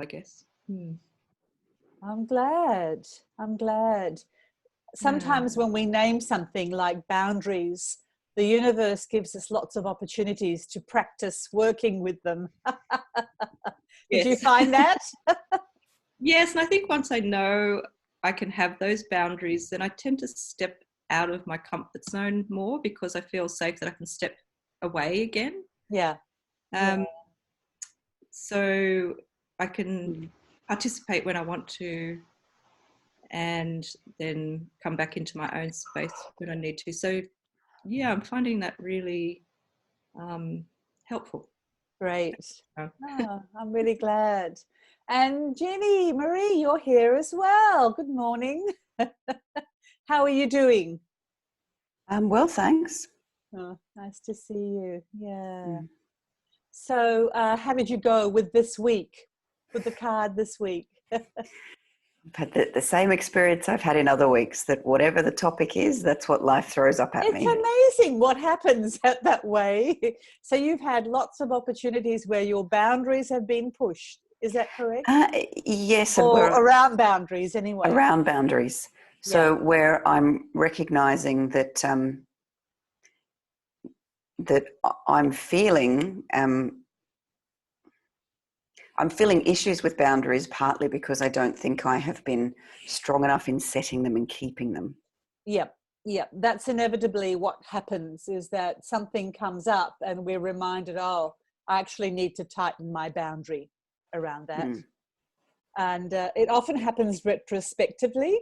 I guess. I'm glad. Sometimes when we name something like boundaries, the universe gives us lots of opportunities to practice working with them. Did you find that? Yes, and I think once I know I can have those boundaries, then I tend to step out of my comfort zone more because I feel safe that I can step away again. Yeah. So I can participate when I want to and then come back into my own space when I need to. So yeah, I'm finding that really helpful. Great. Oh, I'm really glad. And Jenny Marie, you're here as well. Good morning. How are you doing? Well, thanks. Oh, nice to see you. Yeah. So how did you go with this week, with the card this week? I've had the same experience I've had in other weeks, that whatever the topic is, that's what life throws up at me. It's amazing what happens that way. So you've had lots of opportunities where your boundaries have been pushed. Is that correct? Yes. Or around boundaries anyway. Around boundaries. So where I'm recognizing that that I'm feeling issues with boundaries, partly because I don't think I have been strong enough in setting them and keeping them. Yep. That's inevitably what happens, is that something comes up and we're reminded, oh, I actually need to tighten my boundary around that. And it often happens retrospectively,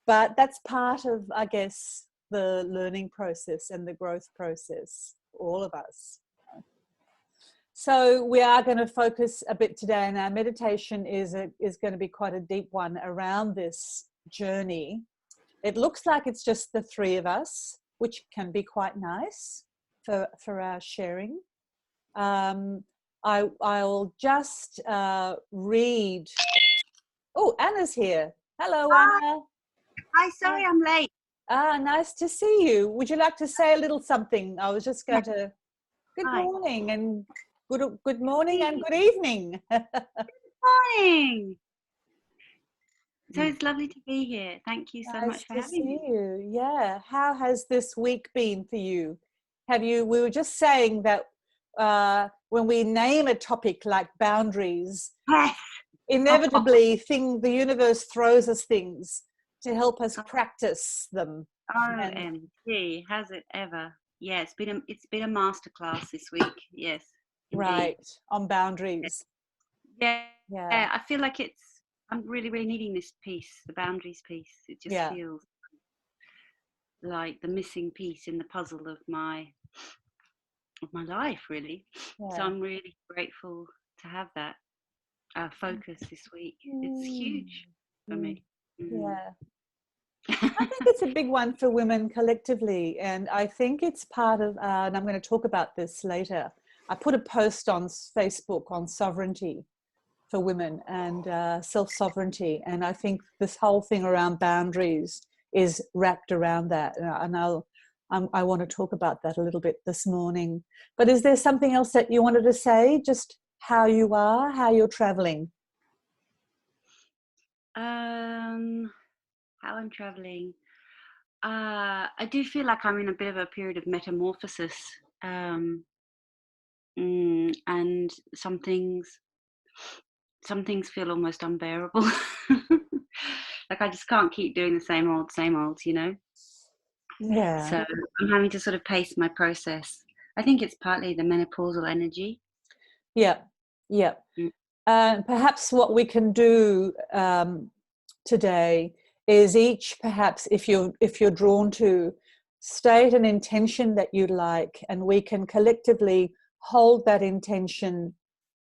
but that's part of, I guess, the learning process and the growth process for all of us. So we are going to focus a bit today, and our meditation is going to be quite a deep one around this journey. It looks like it's just the three of us, which can be quite nice for our sharing. I'll just read. Oh, Anna's here. Hello, Anna. Hi, sorry I'm late. Nice to see you. Would you like to say a little something? I was just going to. Good Hi. morning and good morning and good evening. Good morning. So it's lovely to be here. Thank you so much for having me. Nice to see you. Yeah. How has this week been for you? We were just saying that when we name a topic like boundaries, Yes. inevitably the universe throws us things to help us practice them. OMG, has it ever? Yeah, it's been a masterclass this week. Yes. Indeed. Right, on boundaries. Yeah. I feel like I'm really, really needing this piece, the boundaries piece. It just feels like the missing piece in the puzzle of my life, really. So I'm really grateful to have that focus this week. It's huge for me. Yeah. I think it's a big one for women collectively, and I think it's part of, and I'm going to talk about this later. I put a post on Facebook on sovereignty for women and self-sovereignty, and I think this whole thing around boundaries is wrapped around that, and I want to talk about that a little bit this morning. But is there something else that you wanted to say, just how you are, how you're traveling? How I'm traveling. I do feel like I'm in a bit of a period of metamorphosis, and some things feel almost unbearable. Like I just can't keep doing the same old, you know. Yeah. So I'm having to sort of pace my process. I think it's partly the menopausal energy. Yeah. Perhaps what we can do today is each, perhaps if you're drawn to, state an intention that you'd like, and we can collectively hold that intention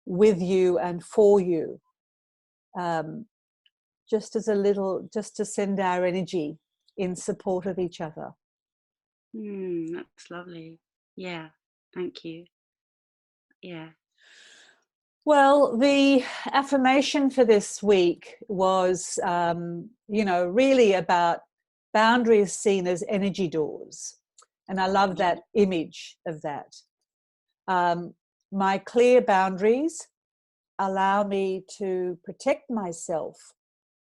with you and for you, just to send our energy in support of each other. That's lovely. Yeah, thank you. Yeah. Well, the affirmation for this week was, really about boundaries seen as energy doors. And I love that image of that. My clear boundaries allow me to protect myself,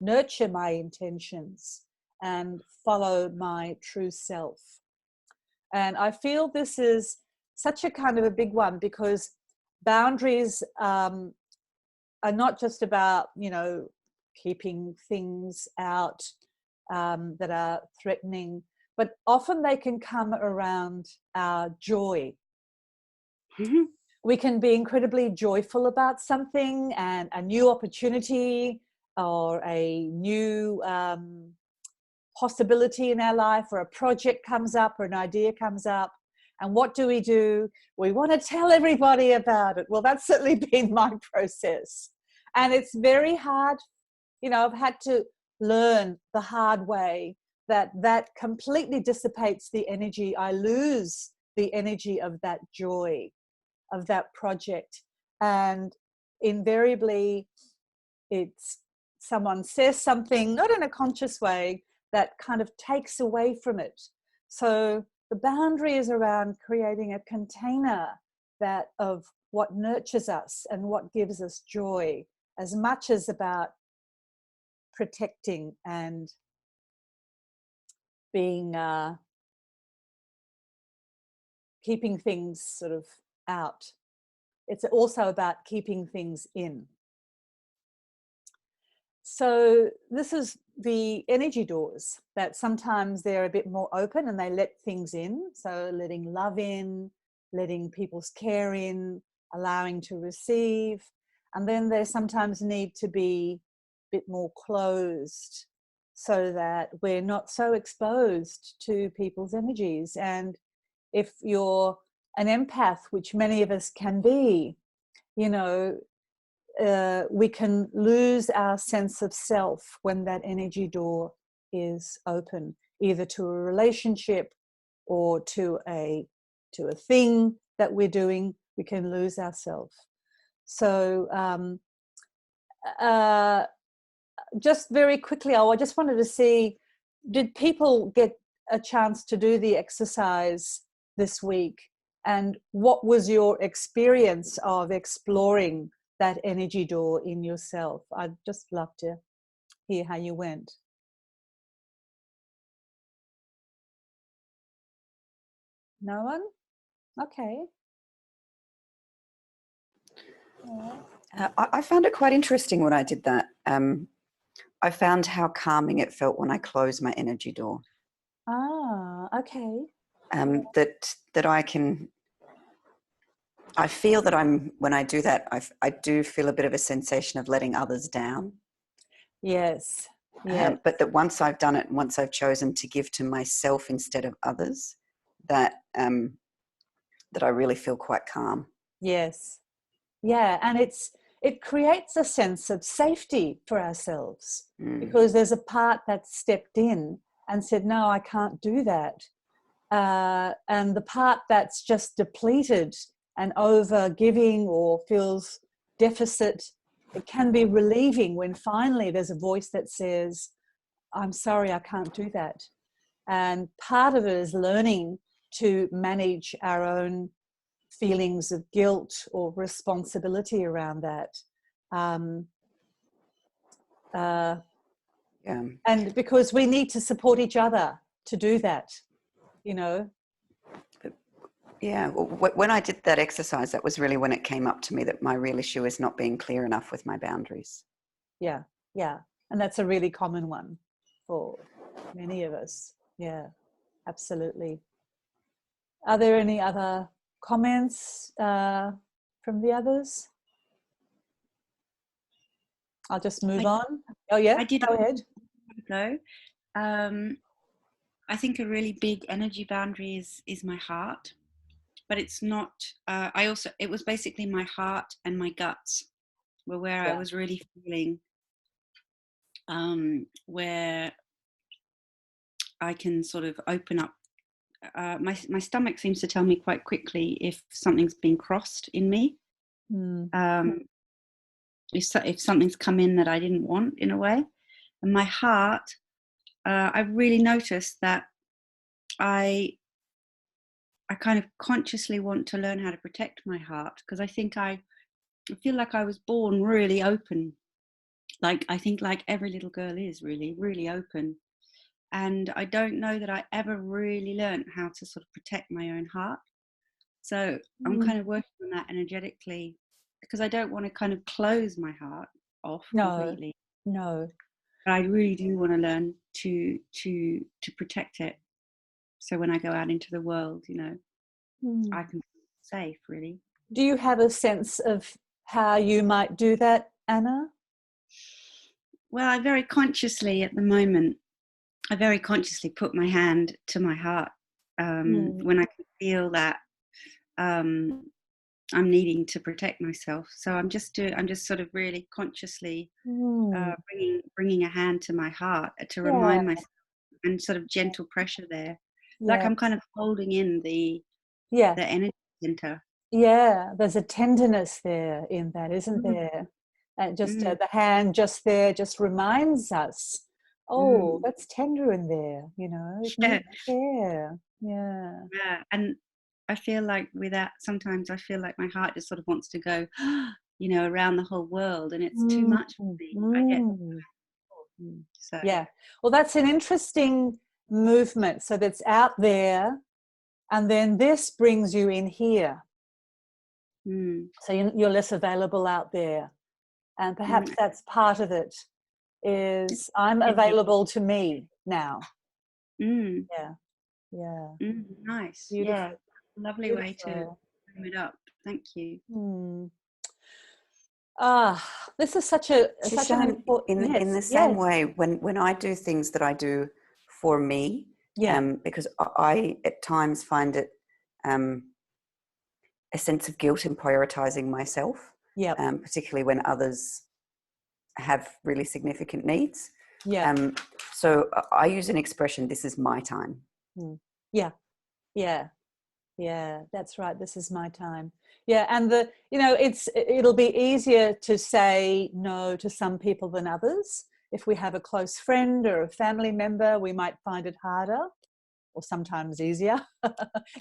nurture my intentions, and follow my true self. And I feel this is such a kind of a big one, because boundaries are not just about, keeping things out that are threatening, but often they can come around our joy. Mhm. We can be incredibly joyful about something, and a new opportunity or a new possibility in our life, or a project comes up or an idea comes up. And what do? We want to tell everybody about it. Well, that's certainly been my process. And it's very hard. I've had to learn the hard way that completely dissipates the energy. I lose the energy of that joy, of that project. And invariably, it's someone says something, not in a conscious way, that kind of takes away from it. So the boundary is around creating a container that of what nurtures us and what gives us joy, as much as about protecting and being keeping things sort of out. It's also about keeping things in. So this is the energy doors, that sometimes they're a bit more open and they let things in. So letting love in, letting people's care in, allowing to receive. And then they sometimes need to be a bit more closed, so that we're not so exposed to people's energies. And if you're an empath, which many of us can be, we can lose our sense of self when that energy door is open, either to a relationship or to a thing that we're doing. We can lose ourselves. So just very quickly, I just wanted to see, did people get a chance to do the exercise this week? And what was your experience of exploring that energy door in yourself? I'd just love to hear how you went. No one? Okay. I found it quite interesting when I did that. I found how calming it felt when I closed my energy door. Ah, okay. That I feel that when I do that, I do feel a bit of a sensation of letting others down. Yes. Yeah. But that once I've done it, once I've chosen to give to myself instead of others, that I really feel quite calm. Yes. Yeah. And it creates a sense of safety for ourselves, because there's a part that stepped in and said, no, I can't do that. And the part that's just depleted and over giving or feels deficit, it can be relieving when finally there's a voice that says, I'm sorry, I can't do that. And part of it is learning to manage our own feelings of guilt or responsibility around that. And because we need to support each other to do that, Yeah, when I did that exercise, that was really when it came up to me that my real issue is not being clear enough with my boundaries. Yeah, yeah. And that's a really common one for many of us. Yeah, absolutely. Are there any other comments from the others? I'll just move on. Oh, yeah, I did go ahead. I think a really big energy boundary is my heart. But it's not, it was basically my heart and my guts were where I was really feeling, where I can sort of open up. My stomach seems to tell me quite quickly if something's been crossed in me. If something's come in that I didn't want, in a way. And my heart, I really noticed that I kind of consciously want to learn how to protect my heart, because I think I I feel like I was born really open. Like, I think like every little girl is really, really open. And I don't know that I ever really learned how to sort of protect my own heart. So I'm kind of working on that energetically, because I don't want to kind of close my heart off completely. No. But I really do want to learn to protect it. So when I go out into the world, you know, I can feel safe, really. Do you have a sense of how you might do that, Anna? Well, I very consciously at the moment, I very consciously put my hand to my heart when I can feel that I'm needing to protect myself. So I'm just sort of really consciously bringing a hand to my heart to remind myself, and sort of gentle pressure there, like I'm kind of holding in the energy center. Yeah, there's a tenderness there in that, isn't there? And just the hand just there just reminds us, oh, that's tender in there, you know, it needs care. Yeah. And I feel like with that, sometimes I feel like my heart just sort of wants to go, you know, around the whole world, and it's too much for me. I get so. Yeah. Well, that's an interesting movement. So that's out there, and then this brings you in here. So you're less available out there, and perhaps that's part of it. Is I'm available to me now. Yeah. Nice. Beautiful. Yeah, lovely way to sum it up. Thank you. This is such an important. In the same way, when I do things that I do for me, because I at times find it a sense of guilt in prioritizing myself, particularly when others have really significant needs. So I use an expression, this is my time. Yeah, that's right. This is my time. Yeah, and it'll be easier to say no to some people than others. If we have a close friend or a family member, we might find it harder, or sometimes easier.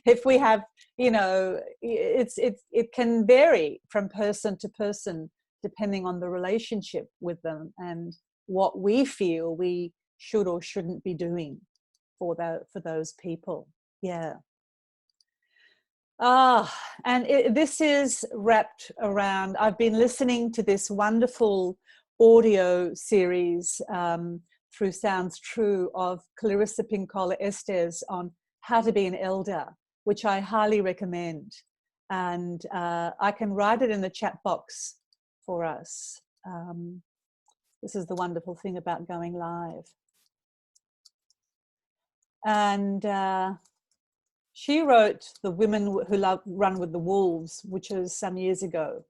If we have, it can vary from person to person depending on the relationship with them and what we feel we should or shouldn't be doing for those people. Yeah. And this is wrapped around, I've been listening to this wonderful audio series through Sounds True of Clarissa Pinkola Estes on how to be an elder, which I highly recommend. And I can write it in the chat box for us. This is the wonderful thing about going live. And she wrote The Women Who Run with the Wolves, which was some years ago.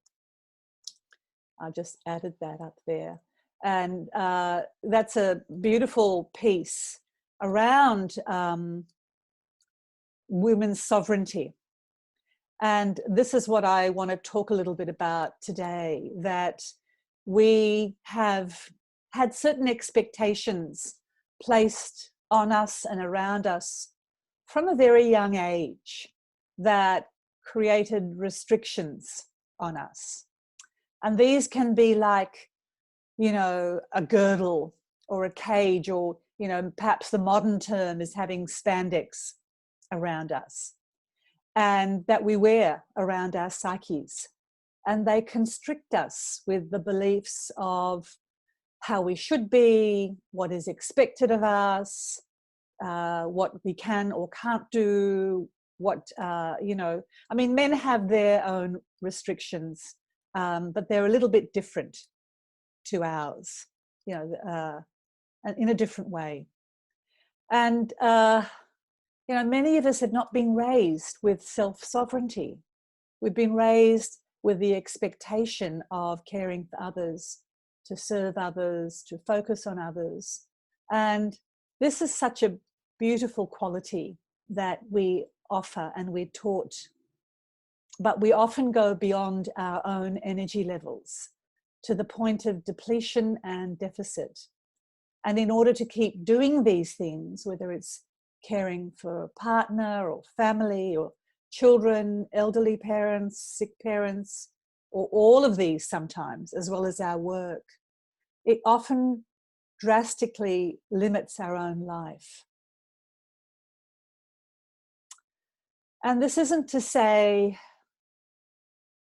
I just added that up there. And that's a beautiful piece around women's sovereignty. And this is what I want to talk a little bit about today, that we have had certain expectations placed on us and around us from a very young age that created restrictions on us. And these can be like, a girdle or a cage, or, perhaps the modern term is having spandex around us, and that we wear around our psyches. And they constrict us with the beliefs of how we should be, what is expected of us, what we can or can't do, men have their own restrictions, but they're a little bit different to ours, in a different way. And, many of us have not been raised with self-sovereignty. We've been raised with the expectation of caring for others, to serve others, to focus on others. And this is such a beautiful quality that we offer and we're taught. But we often go beyond our own energy levels to the point of depletion and deficit. And in order to keep doing these things, whether it's caring for a partner or family or children, elderly parents, sick parents, or all of these sometimes, as well as our work, it often drastically limits our own life. And this isn't to say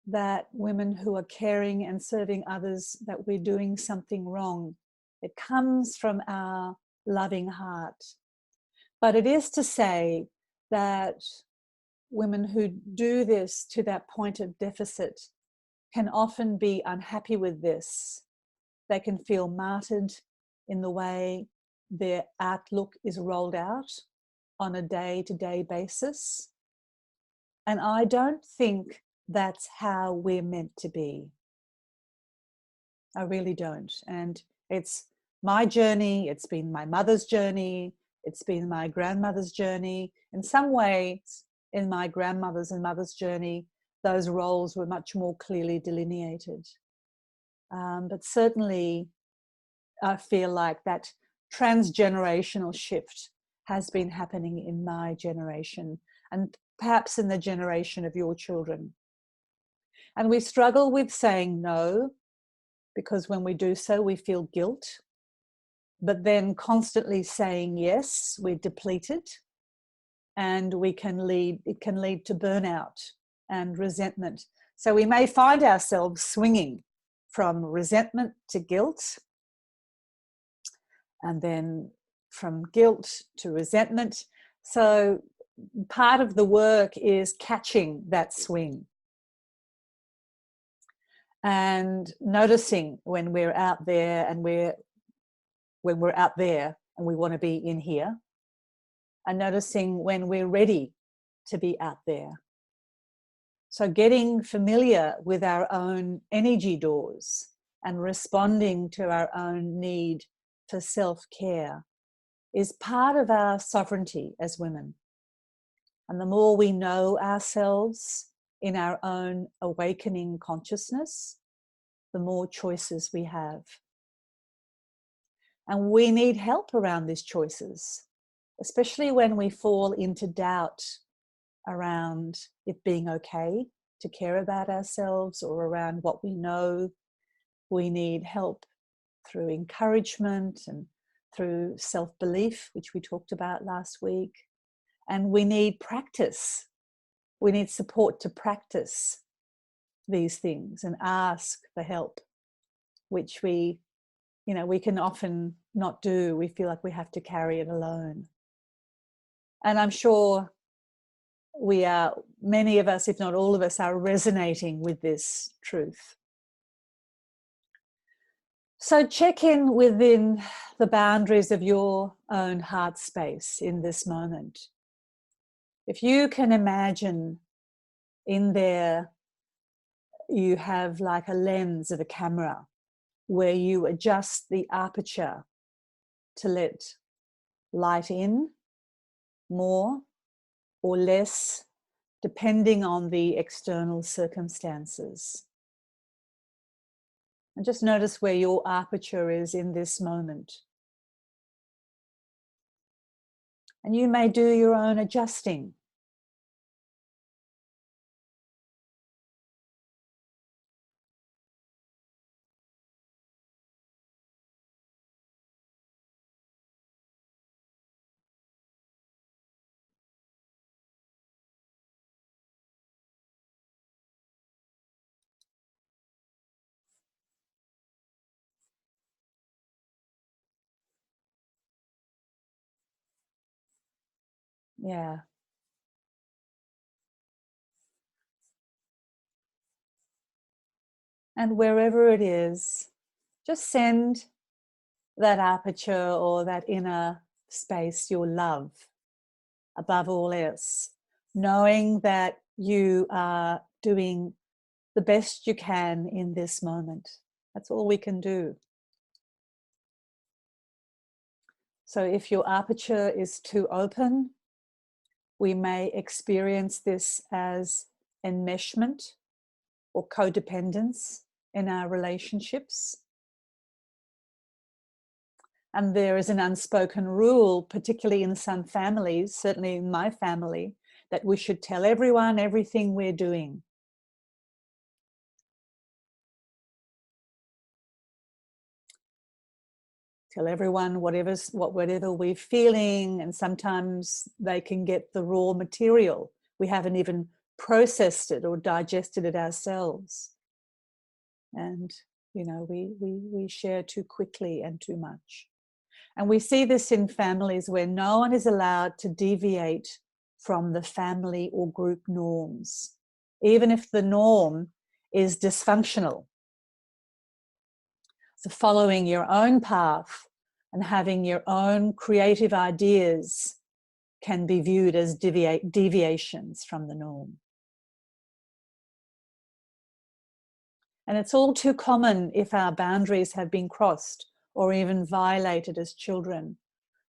that women who are caring and serving others, that we're doing something wrong. It comes from our loving heart. But it is to say that women who do this to that point of deficit can often be unhappy with this. They can feel martyred in the way their outlook is rolled out on a day-to-day basis. And I don't think that's how we're meant to be. I really don't. And it's my journey, it's been my mother's journey, it's been my grandmother's journey. In some ways, in my grandmother's and mother's journey, those roles were much more clearly delineated. But certainly, I feel like that transgenerational shift has been happening in my generation, and perhaps in the generation of your children. And we struggle with saying no, because when we do so, we feel guilt. But then constantly saying yes, we're depleted, and it can lead to burnout and resentment. So we may find ourselves swinging from resentment to guilt, and then from guilt to resentment. So part of the work is catching that swing and noticing when we're out there and when we're out there and we want to be in here, and noticing when we're ready to be out there. So getting familiar with our own energy doors and responding to our own need for self-care is part of our sovereignty as women. And the more we know ourselves in our own awakening consciousness, the more choices we have. And we need help around these choices, especially when we fall into doubt around it being okay to care about ourselves, or around what we know. We need help through encouragement and through self-belief, which we talked about last week. And we need practice. We need support to practice these things and ask for help, which we can often not do. We feel like we have to carry it alone. And I'm sure many of us, if not all of us, are resonating with this truth. So check in within the boundaries of your own heart space in this moment. If you can imagine in there, you have like a lens of a camera where you adjust the aperture to let light in more or less, depending on the external circumstances. And just notice where your aperture is in this moment. And you may do your own adjusting. Yeah. And wherever it is, just send that aperture or that inner space your love above all else, knowing that you are doing the best you can in this moment. That's all we can do. So if your aperture is too open, we may experience this as enmeshment or codependence in our relationships. And there is an unspoken rule, particularly in some families, certainly in my family, that we should tell everyone everything we're doing. tell everyone whatever we're feeling, and sometimes they can get the raw material. We haven't even processed it or digested it ourselves. And, you know, we share too quickly and too much. And we see this in families where no one is allowed to deviate from the family or group norms, even if the norm is dysfunctional. So following your own path and having your own creative ideas can be viewed as deviations from the norm. And it's all too common, if our boundaries have been crossed or even violated as children,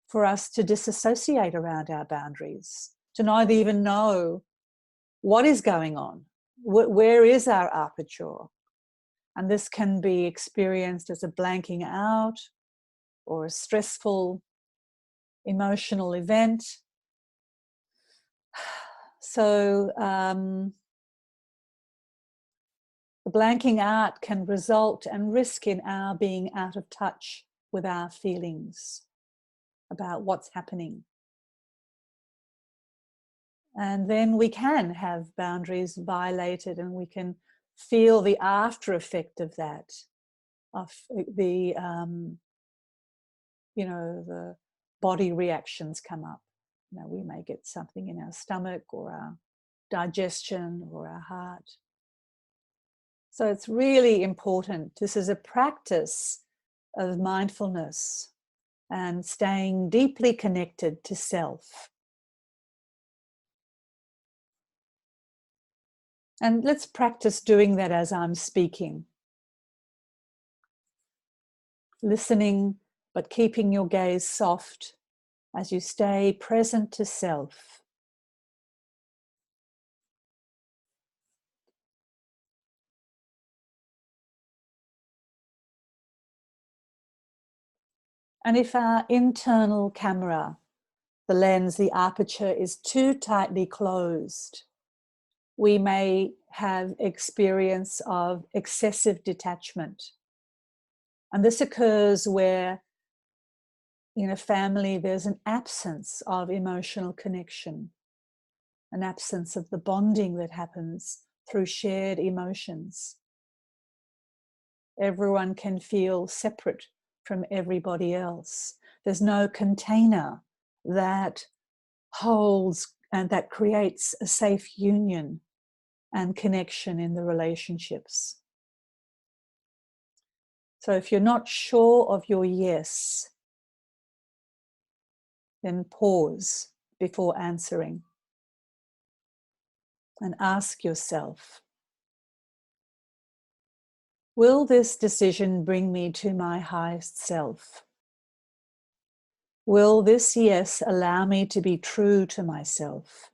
for us to disassociate around our boundaries, to not even know what is going on, where is our aperture. And this can be experienced as a blanking out or a stressful emotional event. So the blanking out can result and risk in our being out of touch with our feelings about what's happening. And then we can have boundaries violated, and we can feel the after effect of that, of the, you know, the body reactions come up. You know, we may get something in our stomach or our digestion or our heart. So it's really important. This is a practice of mindfulness and staying deeply connected to self. And let's practice doing that as I'm speaking. Listening, but keeping your gaze soft as you stay present to self. And if our internal camera, the lens, the aperture is too tightly closed, we may have experience of excessive detachment. And this occurs where in a family there's an absence of emotional connection, an absence of the bonding that happens through shared emotions. Everyone can feel separate from everybody else. There's no container that holds and that creates a safe union and connection in the relationships. So if you're not sure of your yes, then pause before answering and ask yourself, will this decision bring me to my highest self? Will this yes allow me to be true to myself?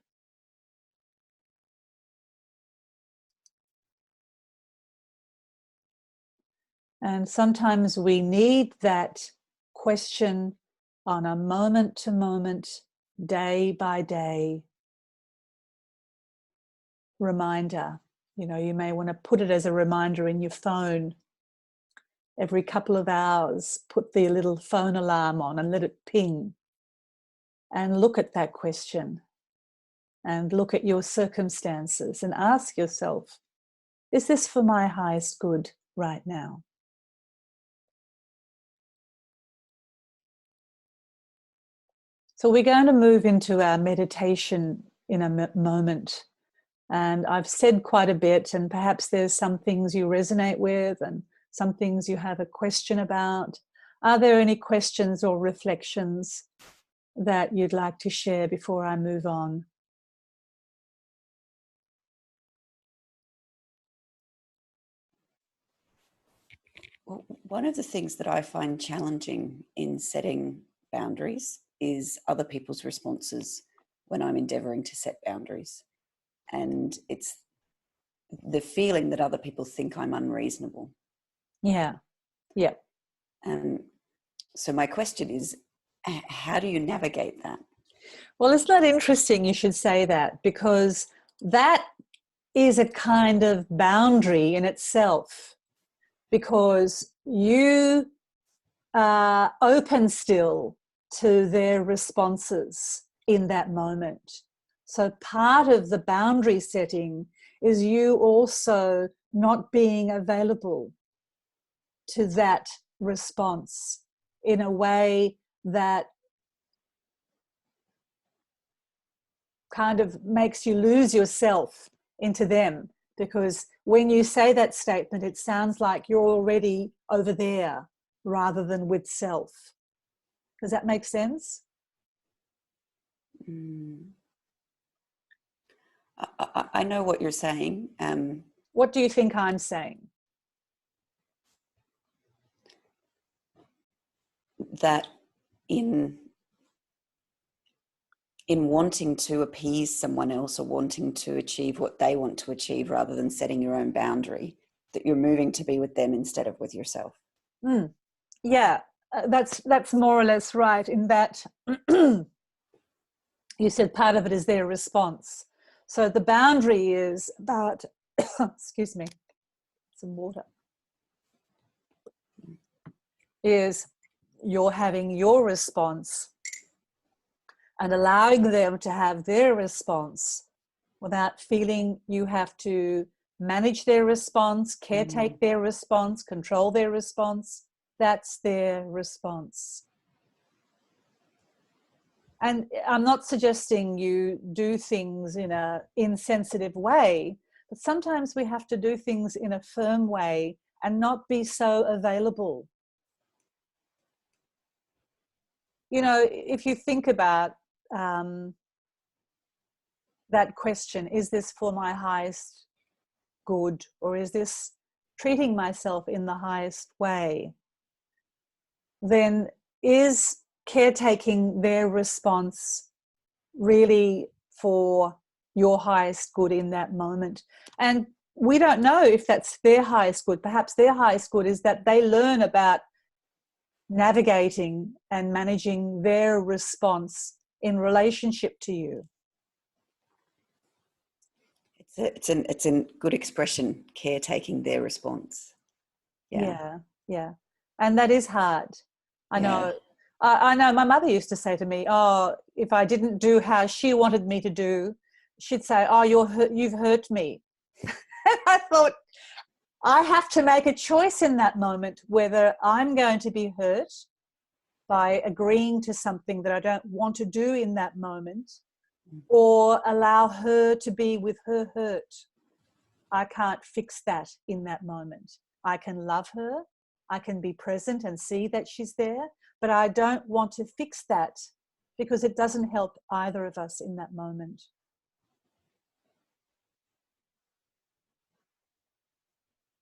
And sometimes we need that question on a moment-to-moment, day-by-day reminder. You know, you may want to put it as a reminder in your phone. Every couple of hours, put the little phone alarm on and let it ping. And look at that question. And look at your circumstances and ask yourself, is this for my highest good right now? So we're going to move into our meditation in a moment. And I've said quite a bit, and perhaps there's some things you resonate with and some things you have a question about. Are there any questions or reflections that you'd like to share before I move on? Well, one of the things that I find challenging in setting boundaries is other people's responses when I'm endeavoring to set boundaries. And it's the feeling that other people think I'm unreasonable. Yeah. Yeah. And so my question is, how do you navigate that? Well, isn't that interesting you should say that, because that is a kind of boundary in itself, because you open still to their responses in that moment. So part of the boundary setting is you also not being available to that response in a way that kind of makes you lose yourself into them. Because when you say that statement, it sounds like you're already over there rather than with self. Does that make sense? I know what you're saying. What do you think I'm saying? That in wanting to appease someone else or wanting to achieve what they want to achieve rather than setting your own boundary, that you're moving to be with them instead of with yourself. Yeah, that's more or less right, in that you said part of it is their response. So the boundary is about, excuse me, some water, is you're having your response and allowing them to have their response without feeling you have to manage their response, caretake their response, control their response. That's their response. And I'm not suggesting you do things in an insensitive way, but sometimes we have to do things in a firm way and not be so available. You know, if you think about that question, is this for my highest good, or is this treating myself in the highest way? Then is caretaking their response really for your highest good in that moment? And we don't know if that's their highest good. Perhaps their highest good is that they learn about navigating and managing their response in relationship to you. It's a good expression, caretaking their response. Yeah. And that is hard. I know. I know my mother used to say to me, oh, if I didn't do how she wanted me to do, she'd say, oh, you've hurt me. I thought, I have to make a choice in that moment whether I'm going to be hurt by agreeing to something that I don't want to do in that moment, or allow her to be with her hurt. I can't fix that in that moment. I can love her, I can be present and see that she's there, but I don't want to fix that because it doesn't help either of us in that moment.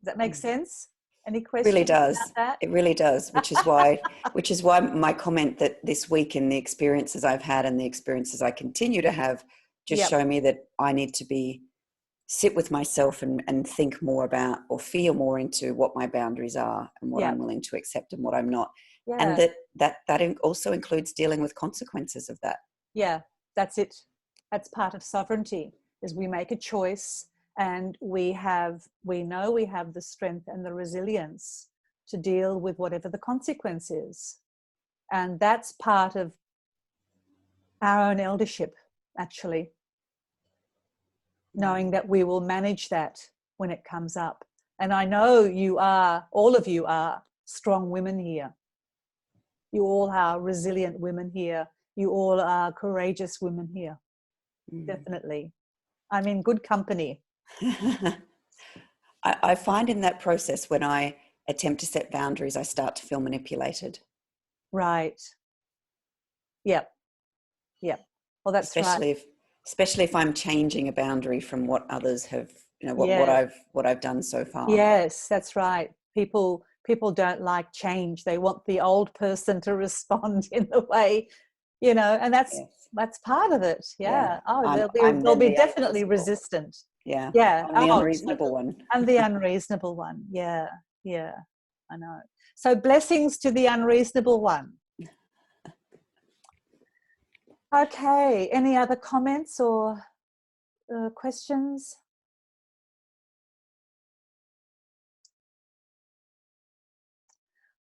Does that make sense? Any questions? It really does. About that? It really does, which is why my comment that this week and the experiences I've had and the experiences I continue to have just show me that I need to sit with myself and think more about, or feel more into what my boundaries are and what I'm willing to accept and what I'm not. And that also includes dealing with consequences of that. Yeah, that's it. That's part of sovereignty, is we make a choice, and we know we have the strength and the resilience to deal with whatever the consequence is. And that's part of our own eldership, actually. Knowing that we will manage that when it comes up. And I know all of you are strong women here. You all are resilient women here. You all are courageous women here. Definitely. I'm in good company. I find in that process, when I attempt to set boundaries, I start to feel manipulated. Right. Yep. Well, that's especially if I'm changing a boundary from what others have, what I've done so far. Yes, that's right. People don't like change. They want the old person to respond in the way, and that's part of it. Yeah. Oh, they'll be definitely resistant. Yeah. Yeah. I'm the unreasonable one. I'm the unreasonable one. Yeah. I know. So blessings to the unreasonable one. Okay. Any other comments or questions?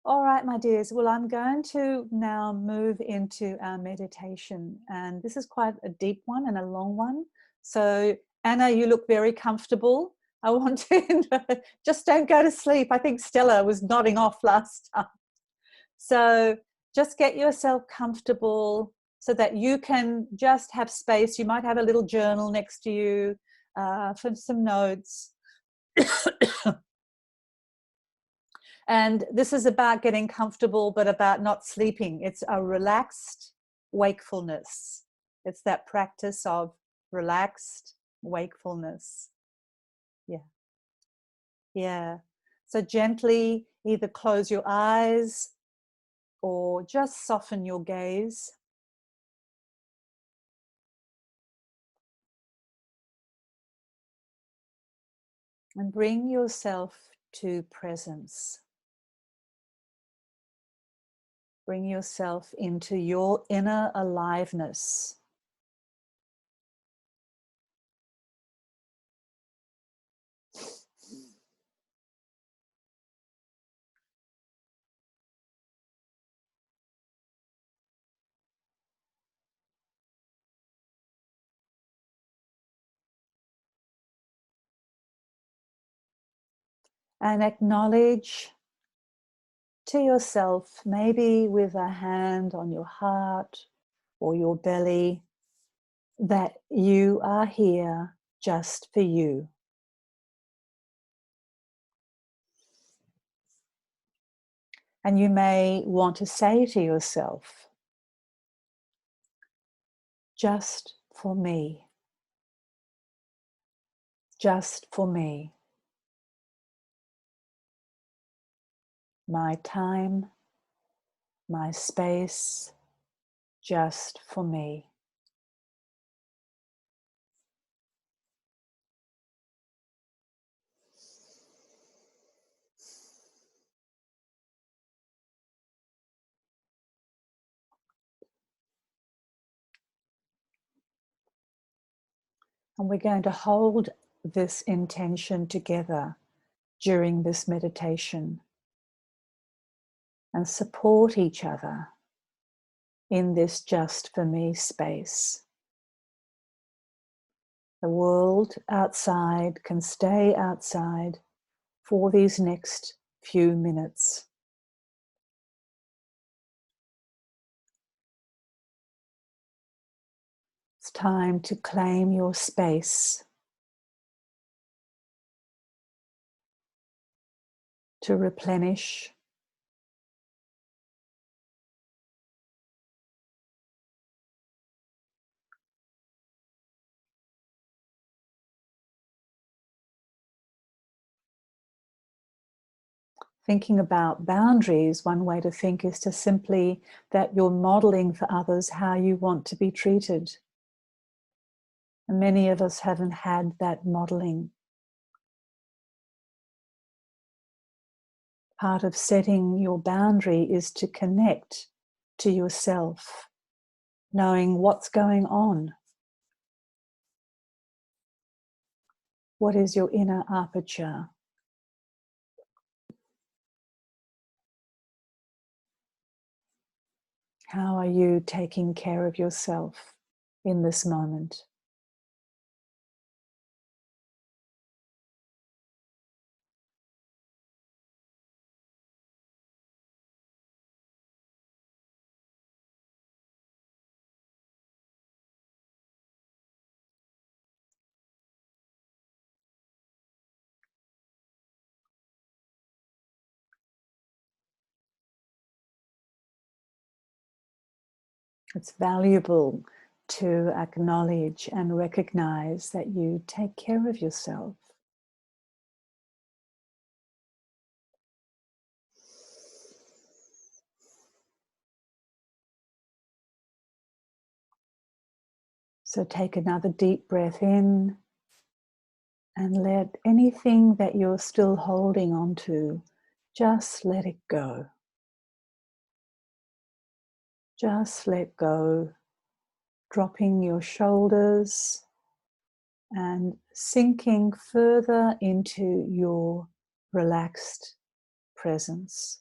All right, my dears. Well, I'm going to now move into our meditation. And this is quite a deep one and a long one. So, Anna, you look very comfortable. I want to just don't go to sleep. I think Stella was nodding off last time. So just get yourself comfortable so that you can just have space. You might have a little journal next to you for some notes. And this is about getting comfortable, but about not sleeping. It's a relaxed wakefulness. It's that practice of relaxed wakefulness. Yeah. Yeah. So gently either close your eyes or just soften your gaze. And bring yourself to presence. Bring yourself into your inner aliveness. And acknowledge to yourself, maybe with a hand on your heart or your belly, that you are here just for you. And you may want to say to yourself, just for me, just for me. My time, my space, just for me. And we're going to hold this intention together during this meditation and support each other in this just for me space. The world outside can stay outside for these next few minutes. It's time to claim your space, to replenish, thinking about boundaries. One way to think is to simply that you're modeling for others how you want to be treated. And many of us haven't had that modeling. Part of setting your boundary is to connect to yourself, knowing what's going on. What is your inner aperture? How are you taking care of yourself in this moment? It's valuable to acknowledge and recognize that you take care of yourself. So take another deep breath in and let anything that you're still holding on to, just let it go. Just let go, dropping your shoulders and sinking further into your relaxed presence.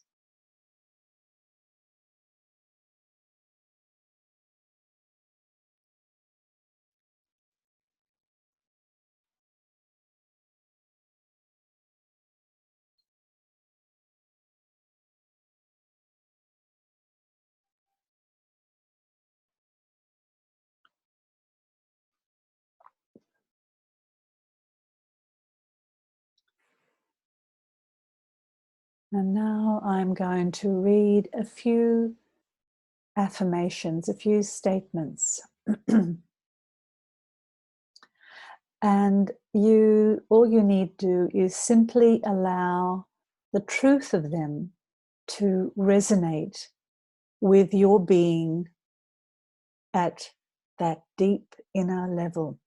And now I'm going to read a few affirmations, a few statements. And all you need to do is simply allow the truth of them to resonate with your being at that deep inner level.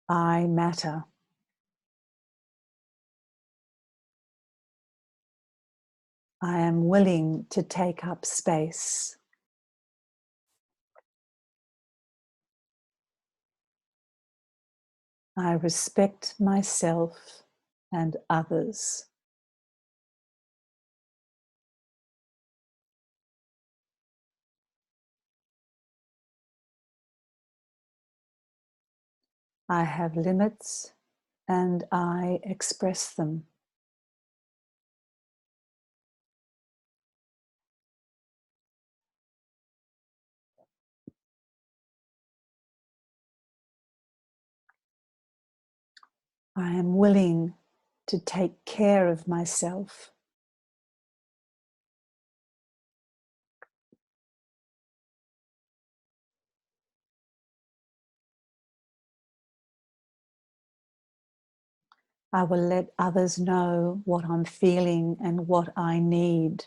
I matter. I am willing to take up space. I respect myself and others. I have limits and I express them. I am willing to take care of myself. I will let others know what I'm feeling and what I need.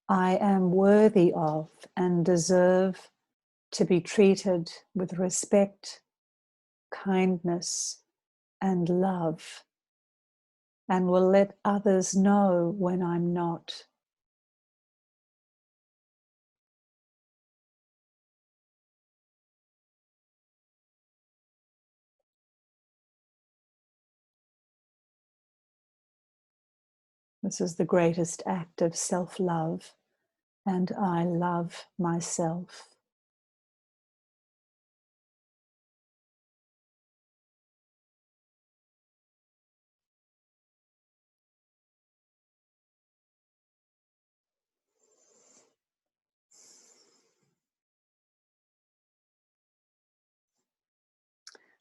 I am worthy of and deserve to be treated with respect, kindness, and love, and will let others know when I'm not. This is the greatest act of self-love, and I love myself.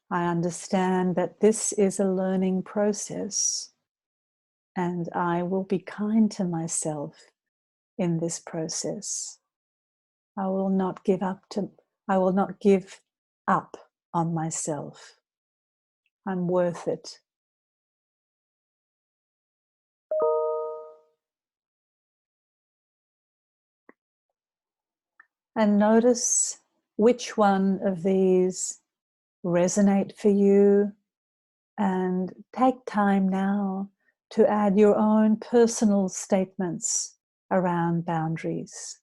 I understand that this is a learning process, and I will be kind to myself in this process. I will not give up on myself. I'm worth it. And notice which one of these resonate for you, and take time now to add your own personal statements around boundaries.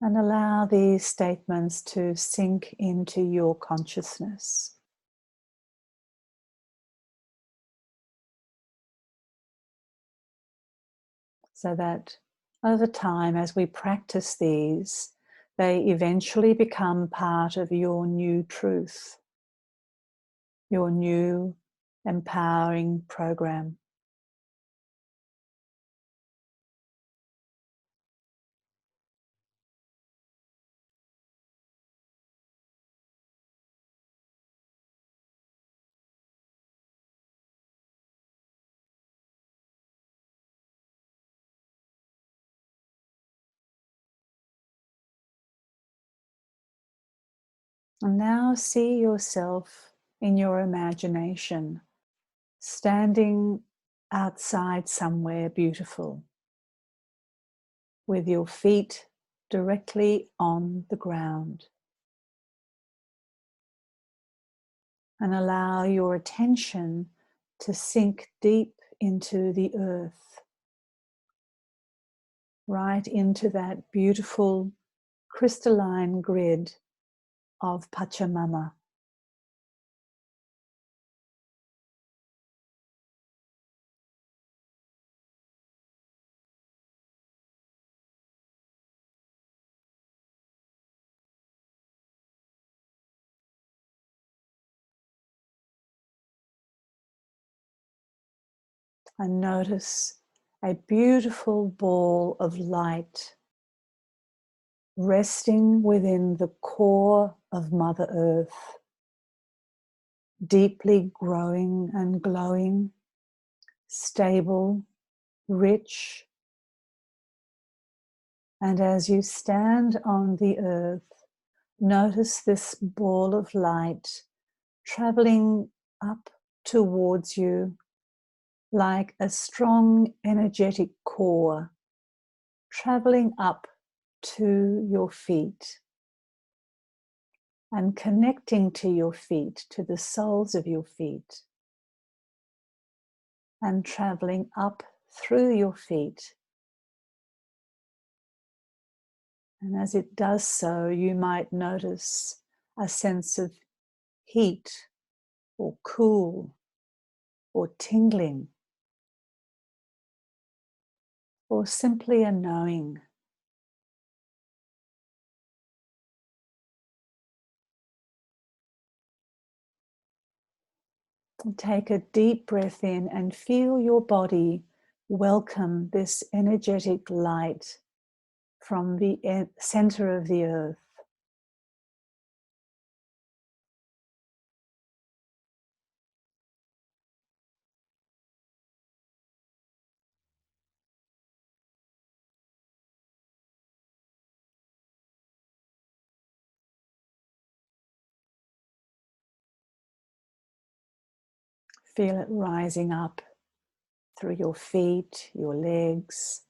And allow these statements to sink into your consciousness. So that over time, as we practice these, they eventually become part of your new truth, your new empowering program. And now see yourself in your imagination, standing outside somewhere beautiful, with your feet directly on the ground. And allow your attention to sink deep into the earth, right into that beautiful crystalline grid of Pachamama. And notice a beautiful ball of light resting within the core of Mother Earth, deeply growing and glowing, stable, rich. And as you stand on the earth, notice this ball of light traveling up towards you like a strong energetic core, traveling up to your feet and connecting to your feet, to the soles of your feet, and traveling up through your feet. And as it does so, you might notice a sense of heat or cool or tingling, or simply a knowing. Take a deep breath in and feel your body welcome this energetic light from the center of the earth. Feel it rising up through your feet, your legs,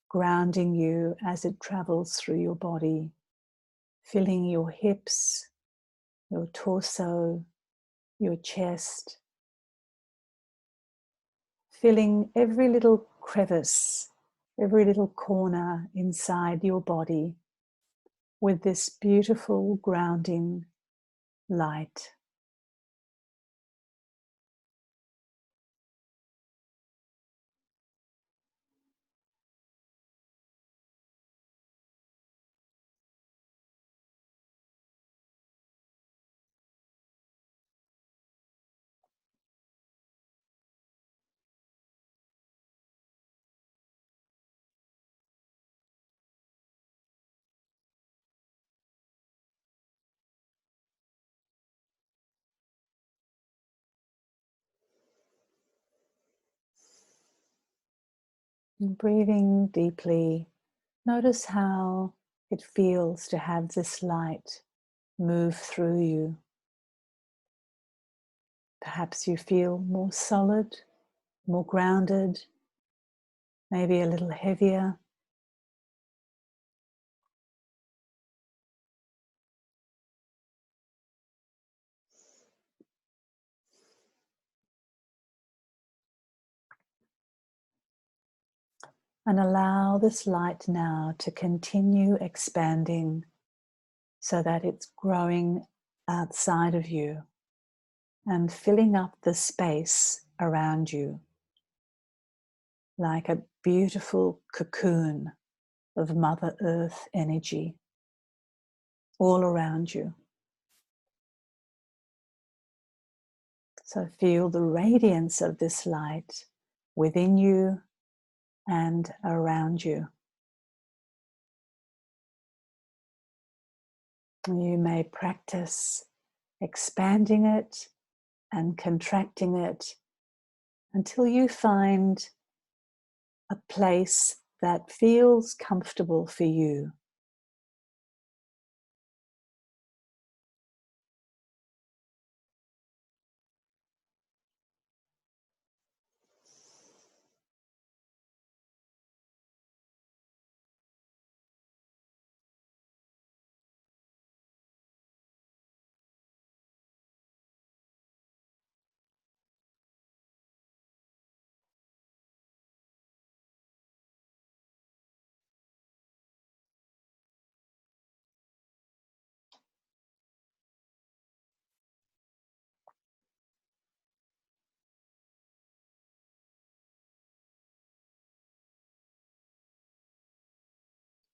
grounding you as it travels through your body, filling your hips, your torso, your chest, filling every little crevice, every little corner inside your body with this beautiful grounding light. And breathing deeply, notice how it feels to have this light move through you. Perhaps you feel more solid, more grounded, maybe a little heavier. And allow this light now to continue expanding so that it's growing outside of you and filling up the space around you like a beautiful cocoon of Mother Earth energy all around you. So feel the radiance of this light within you and around you. You may practice expanding it and contracting it until you find a place that feels comfortable for you.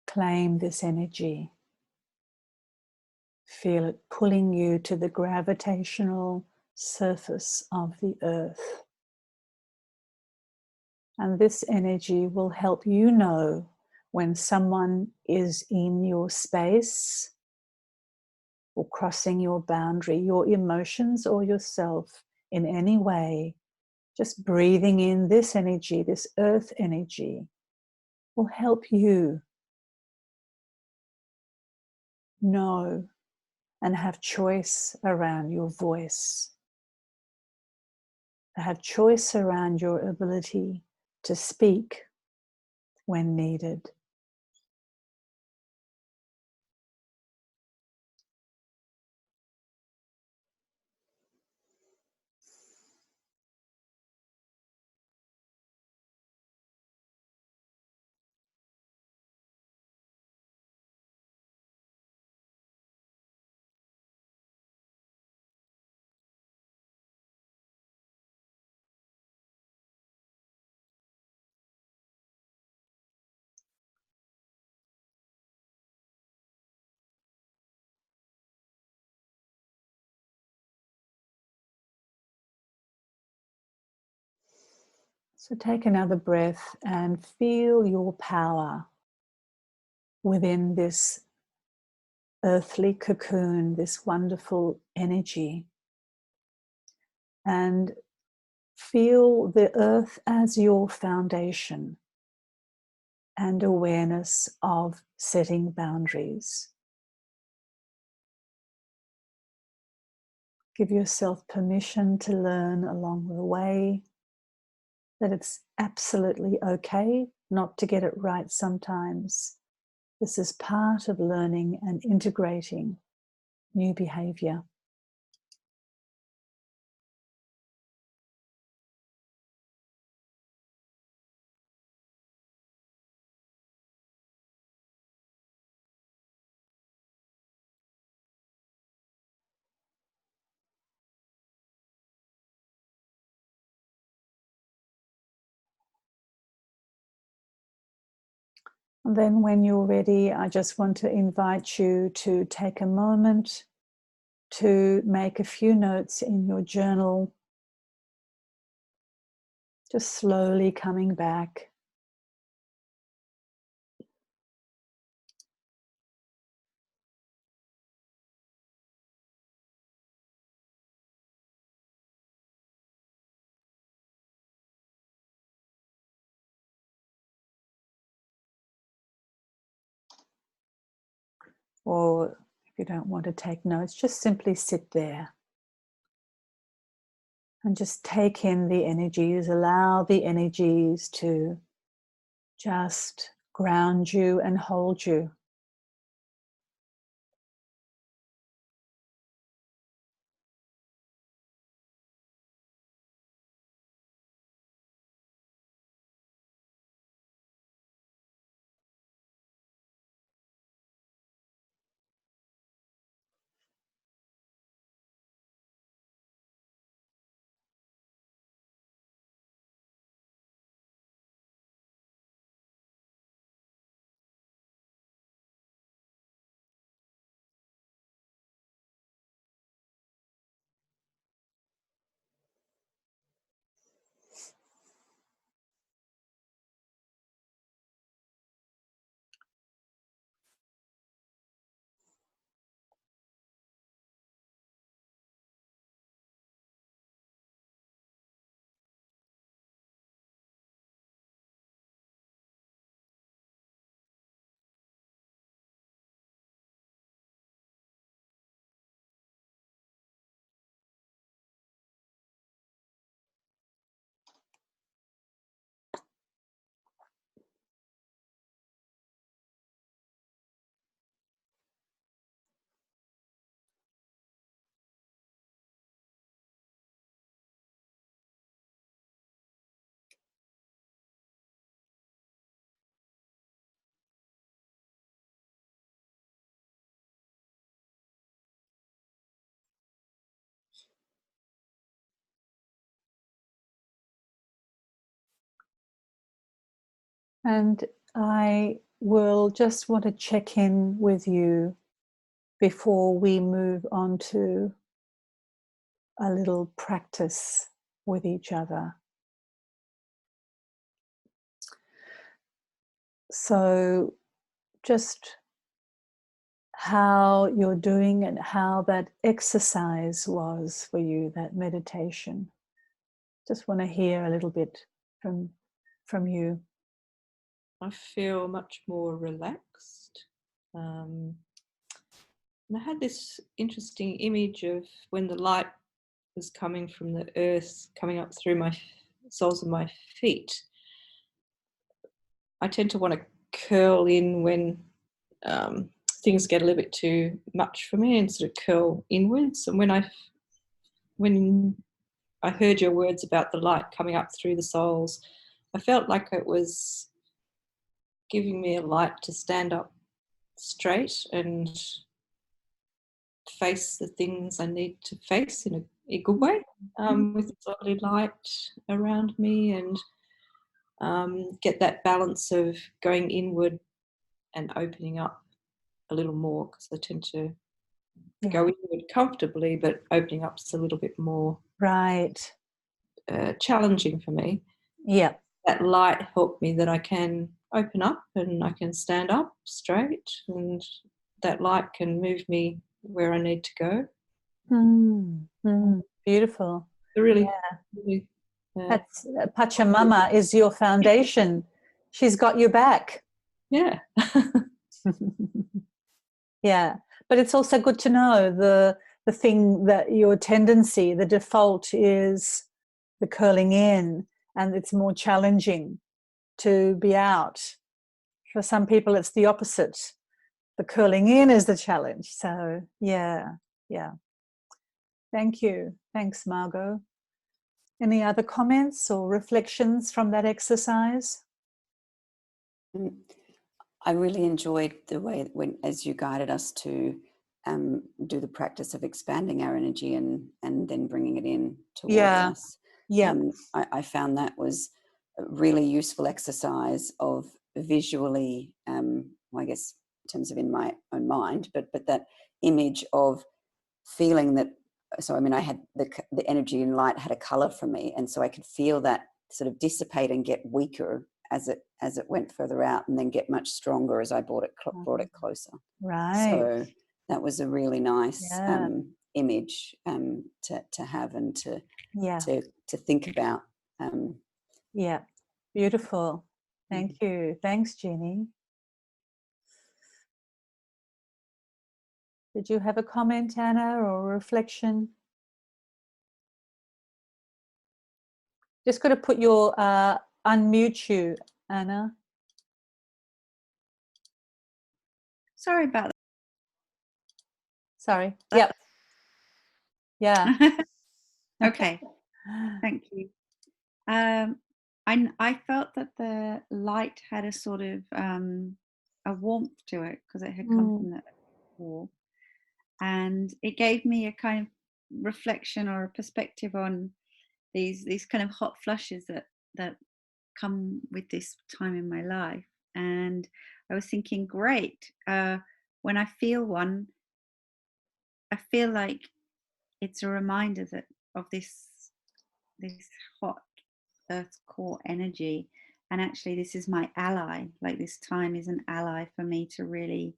Claim this energy. Feel it pulling you to the gravitational surface of the earth. And this energy will help you know when someone is in your space or crossing your boundary, your emotions or yourself in any way. Just breathing in this energy, this earth energy, will help you know and have choice around your voice, have choice around your ability to speak when needed. So take another breath and feel your power within this earthly cocoon, this wonderful energy. And feel the earth as your foundation and awareness of setting boundaries. Give yourself permission to learn along the way that it's absolutely okay not to get it right sometimes. This is part of learning and integrating new behavior. And then when you're ready, I just want to invite you to take a moment to make a few notes in your journal, just slowly coming back. Or if you don't want to take notes, just simply sit there and just take in the energies, allow the energies to just ground you and hold you. And I will just want to check in with you before we move on to a little practice with each other. So just how you're doing and how that exercise was for you, that meditation. Just want to hear a little bit from you. I feel much more relaxed. And I had this interesting image of when the light was coming from the earth, coming up through my soles of my feet. I tend to want to curl in when things get a little bit too much for me and sort of curl inwards. And when I heard your words about the light coming up through the soles, I felt like it was giving me a light to stand up straight and face the things I need to face in a good way, with lovely light around me, and get that balance of going inward and opening up a little more, because I tend to go inward comfortably, but opening up's a little bit more Right. challenging for me. Yeah. That light helped me that I can open up and I can stand up straight, and that light can move me where I need to go. Beautiful. Really, That's Pachamama is your foundation. She's got your back. Yeah. Yeah. But it's also good to know the thing that your tendency, the default is the curling in, and it's more challenging to be out. For some people, it's the opposite. The curling in is the challenge. So, yeah. Thank you. Thanks, Margot. Any other comments or reflections from that exercise? I really enjoyed the way as you guided us to do the practice of expanding our energy and then bringing it in towards us. Yeah. I found that was a really useful exercise of visually, I guess in terms of in my own mind, but that image of feeling that. So I mean, I had the energy and light had a color for me, and so I could feel that sort of dissipate and get weaker as it went further out, and then get much stronger as I brought it closer. Right. So that was a really nice image to have and to think about. Yeah, beautiful. Thank you. Thanks, Jeannie. Did you have a comment, Anna, or a reflection? Just got to put your unmute you, Anna. Sorry about that. Sorry. Yep. Yeah. Okay. Thank you. I felt that the light had a sort of a warmth to it because it had come from the wall, and it gave me a kind of reflection or a perspective on these kind of hot flushes that come with this time in my life. And I was thinking, great, when I feel one, I feel like it's a reminder that of this hot earth core energy, and actually this is my ally. Like, this time is an ally for me to really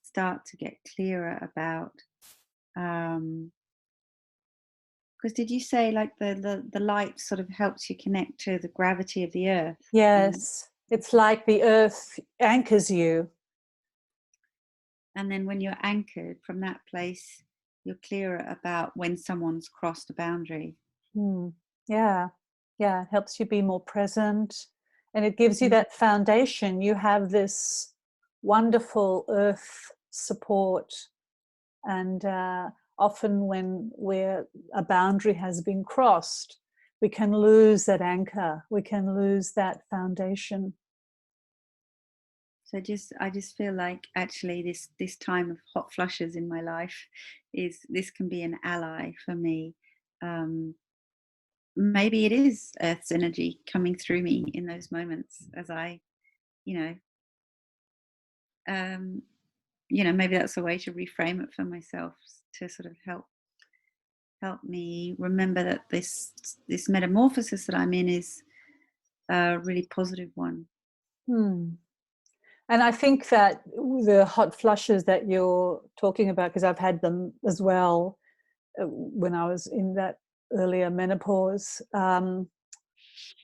start to get clearer about, because did you say like the light sort of helps you connect to the gravity of the earth? Yes, it's like the earth anchors you. And then when you're anchored from that place, you're clearer about when someone's crossed a boundary. Yeah, it helps you be more present, and it gives you that foundation. You have this wonderful earth support, and often when a boundary has been crossed, we can lose that anchor, we can lose that foundation. So I just feel like actually this time of hot flushes in my life this can be an ally for me. Maybe it is Earth's energy coming through me in those moments as I, you know, maybe that's a way to reframe it for myself, to sort of help me remember that this metamorphosis that I'm in is a really positive one. And I think that the hot flushes that you're talking about, because I've had them as well when I was in that earlier menopause,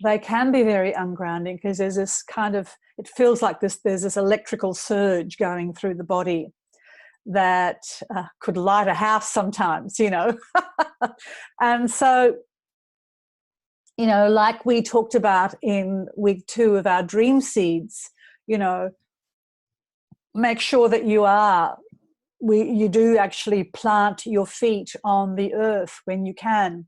they can be very ungrounding, because there's this kind of, it feels like there's this electrical surge going through the body that could light a house sometimes, you know. And so, you know, like we talked about in week 2 of our dream seeds, you know, make sure that you do actually plant your feet on the earth when you can.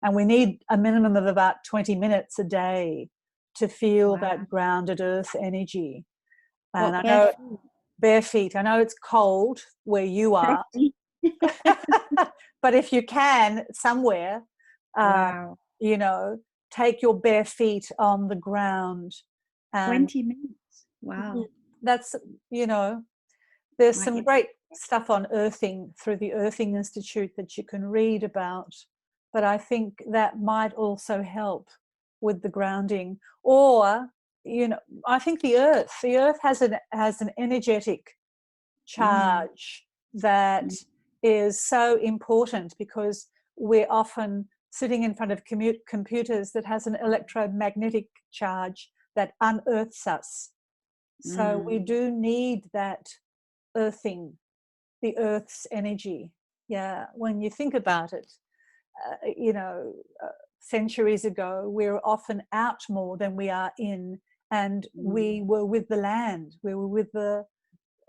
And we need a minimum of about 20 minutes a day to feel that grounded earth energy. And I know bare feet. I know it's cold where you are, but if you can somewhere, you know, take your bare feet on the ground. 20 minutes. Wow. That's, you know, there's some great stuff on earthing through the Earthing Institute that you can read about, but I think that might also help with the grounding. Or, you know, I think the earth has an energetic charge that is so important, because we're often sitting in front of computers that has an electromagnetic charge that unearths us. So we do need that earthing, the earth's energy. Yeah, when you think about it, you know, centuries ago, we were often out more than we are in, and we were with the land, we were with the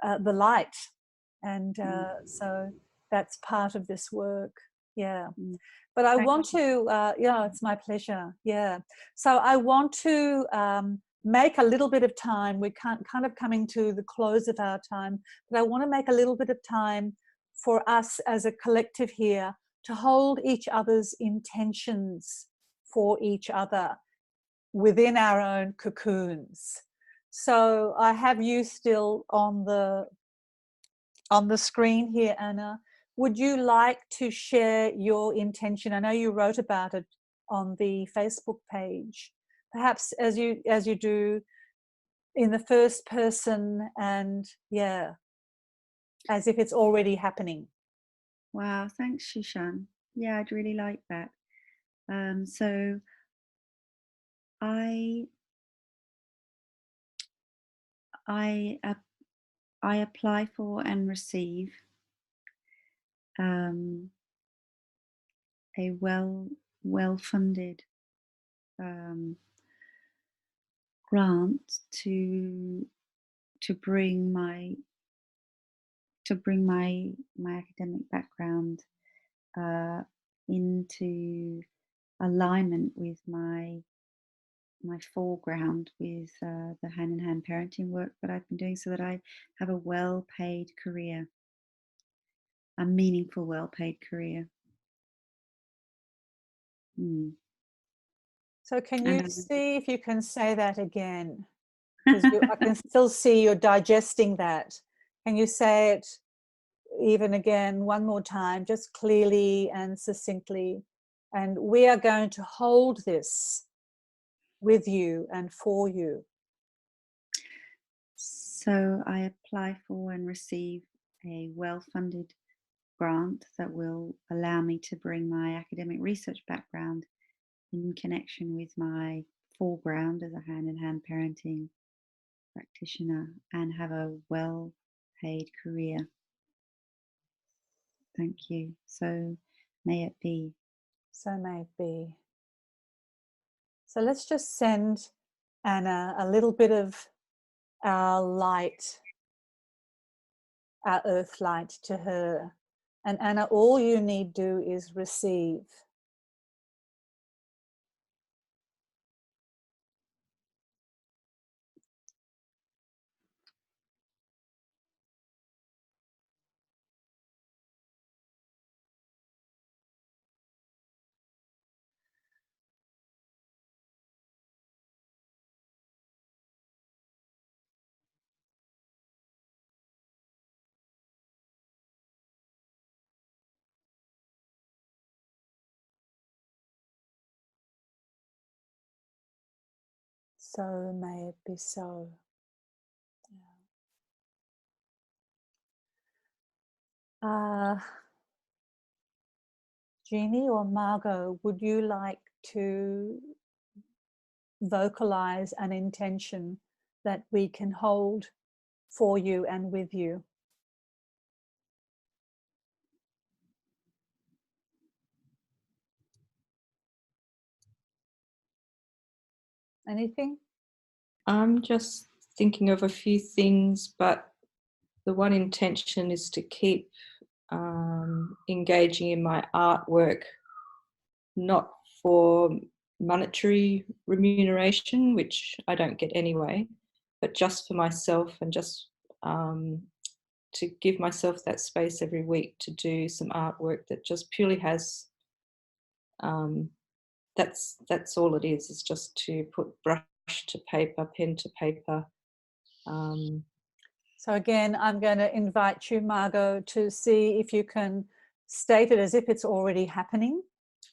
light, and so that's part of this work. Yeah. But I want to, yeah, it's my pleasure. Yeah. So I want to make a little bit of time. We're kind of coming to the close of our time, but I want to make a little bit of time for us as a collective here to hold each other's intentions for each other within our own cocoons. So I have you still on the screen here, Anna. Would you like to share your intention? I know you wrote about it on the Facebook page. Perhaps as you do in the first person, and yeah, as if it's already happening. Wow, thanks, Shushan. Yeah, I'd really like that. So I apply for and receive a well-funded grant to bring my academic background into alignment with my foreground, with the hand-in-hand parenting work that I've been doing, so that I have a well-paid career, a meaningful, well-paid career. So can you see if you can say that again? Because I can still see you're digesting that. Can you say it even again one more time, just clearly and succinctly? And we are going to hold this with you and for you. So I apply for and receive a well-funded grant that will allow me to bring my academic research background in connection with my foreground as a hand-in-hand parenting practitioner and have a well-paid career. Thank you. So may it be. So may it be. So let's just send Anna a little bit of our light, our earth light to her. And Anna, all you need do is receive. So may it be so. Jeannie or Margot, would you like to vocalize an intention that we can hold for you and with you? Anything? I'm just thinking of a few things, but the one intention is to keep engaging in my artwork, not for monetary remuneration, which I don't get anyway, but just for myself, and just to give myself that space every week to do some artwork that just purely has, that's all it is just to put brush to paper, pen to paper. So again, I'm going to invite you, Margot, to see if you can state it as if it's already happening.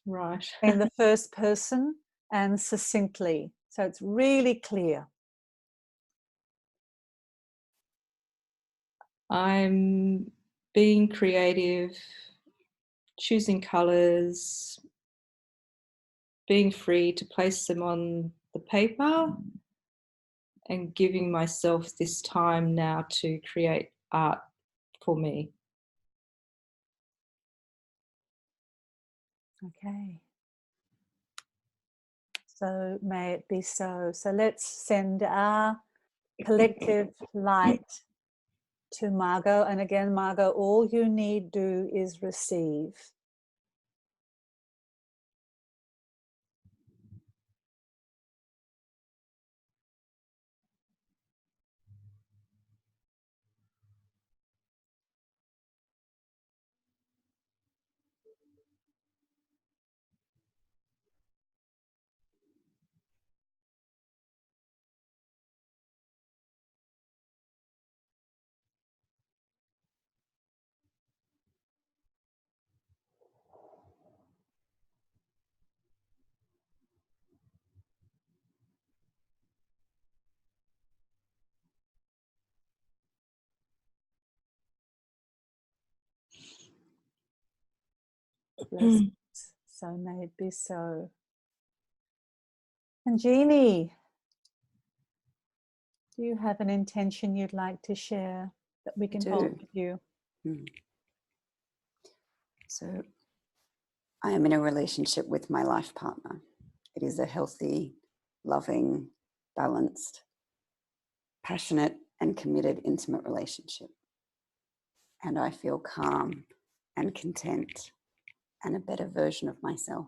Right. In the first person and succinctly. So it's really clear. I'm being creative, choosing colours, being free to place them on the paper, and giving myself this time now to create art for me. Okay. So may it be so. So let's send our collective light to Margot. And again, Margot, all you need do is receive. Blessings. So may it be so. And Jeannie, do you have an intention you'd like to share that we can hold with you? So I am in a relationship with my life partner. It is a healthy, loving, balanced, passionate and committed, intimate relationship. And I feel calm and content and a better version of myself.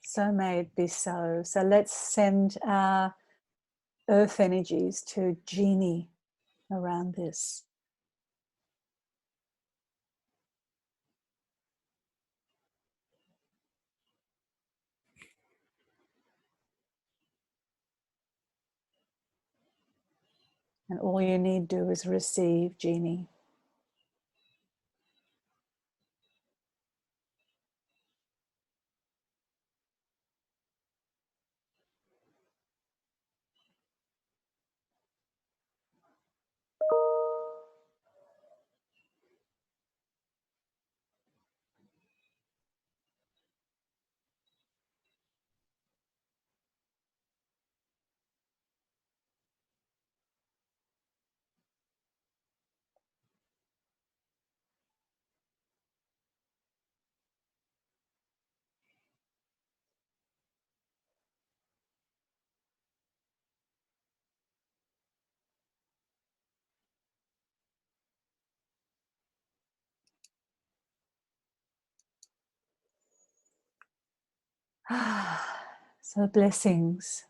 So may it be so. So let's send our earth energies to Jeannie around this. And all you need to do is receive, Jeannie. So blessings.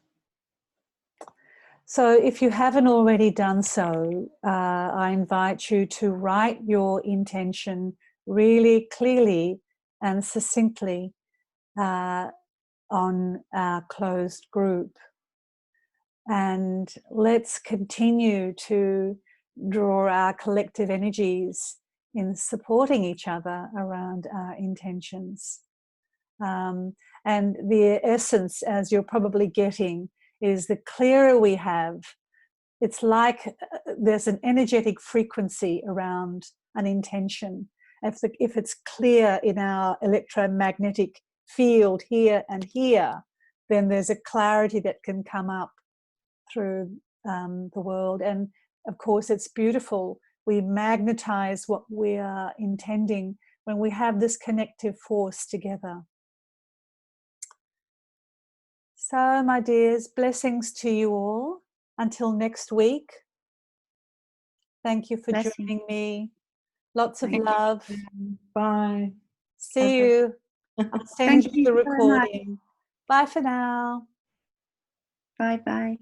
So if you haven't already done so, I invite you to write your intention really clearly and succinctly on our closed group. And let's continue to draw our collective energies in supporting each other around our intentions. And the essence, as you're probably getting, is the clearer we have, it's like there's an energetic frequency around an intention. If it's clear in our electromagnetic field here and here, then there's a clarity that can come up through the world. And of course, it's beautiful. We magnetize what we are intending when we have this connective force together. So, my dears, blessings to you all. Until next week. Thank you for joining me. Lots of love. Bye. See you. I'll send you the recording. Bye for now. Bye-bye.